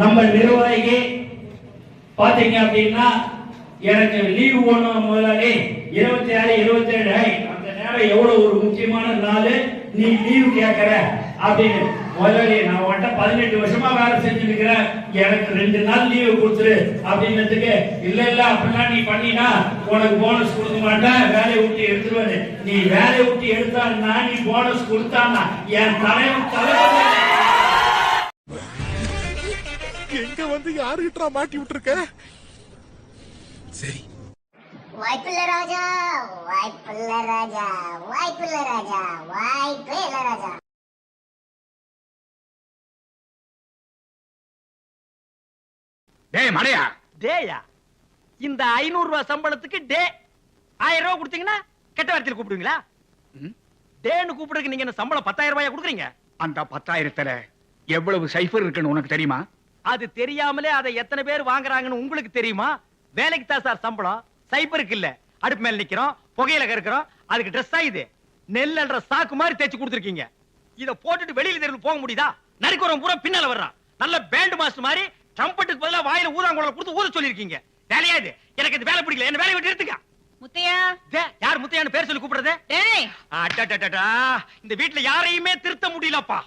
நம்ம நிர்வாகி பாத்தீங்க அப்படின்னா எனக்கு லீவ் போன முதலாளி 26 27 அந்த நேரம் எவ்வளவு ஒரு முக்கியமான நாள் நீ லீவ் கேட்கற அப்படின்னு. முதலாளி நான் உன்கிட்ட 18 வருஷமா வேலை செஞ்சுருக்கிறேன், எனக்கு 2 நாள் லீவு கொடுத்துரு அப்படின்னதுக்கு இல்ல இல்ல அப்படின்னா நீ பண்ணினா உனக்கு போனஸ் கொடுக்க மாட்டேன், வேலையை விட்டு எடுத்துருவாரு. நீ வேலையை விட்டு எடுத்தான்னா நீ போனஸ் கொடுத்தானா என் தலைவர் எங்க வந்து யாருகிட்ட மாட்டி விட்டுருக்க? சரி, வாய்ப்பில்ல ராஜா, வாய்ப்பில்ல ராஜா, வாய்ப்பில்ல ராஜா, வாய்ப்பே இல்ல ராஜா. டேய் மடையா, டேயா இந்த 500 ரூபாய் சம்பளத்துக்கு டே 1000 ரூபாய் கொடுத்தீங்கன்னா கெட்ட வார்த்தையில் கூப்பிடுவீங்களா? டேன்னு கூப்பிடுறதுக்கு நீங்க என்ன சம்பளம் 10,000 ரூபாயா கொடுக்குறீங்க? அந்த 10,000த்துல எவ்வளவு சைஃபர் இருக்குன்னு உனக்கு தெரியுமா? அது தெரியாமலே அதை எத்தனை பேர் வாங்குறாங்கன்னு உங்களுக்கு தெரியுமா? வேலைக்கு தான் சார் சம்பளம், சைபருக்கு இல்ல. அடுப்பு மேல நிக்கிறோம், புகையில கறக்குறோம், அதுக்கு ட்ரெஸ் ஆயுது நெல் என்ற சாக்கு மாதிரி தேய்ச்சி கொடுத்துருக்கீங்க. இத போட்டுட்டு வெளியில தெருவில் போக முடியுதா? நரிக்குறவன் பூரா பின்னால வர்றான். நல்ல பேண்ட் மாஸ்டர் மாதிரி ட்ரம்பட்டுக்கு பதிலா வாயில ஊதாங்குழல கொடுத்து ஊத சொல்லிருக்கீங்க. வேலையா இது? எனக்கு இது வேலை பிடிக்கல, என்ன வேலையை விட்டு எடுத்துக்க. முத்தையா, யார் முத்தையான்னு பேர் சொல்லி கூப்பிடுறது? டேய் இந்த வீட்டுல யாரையுமே திருத்த முடியலப்பா.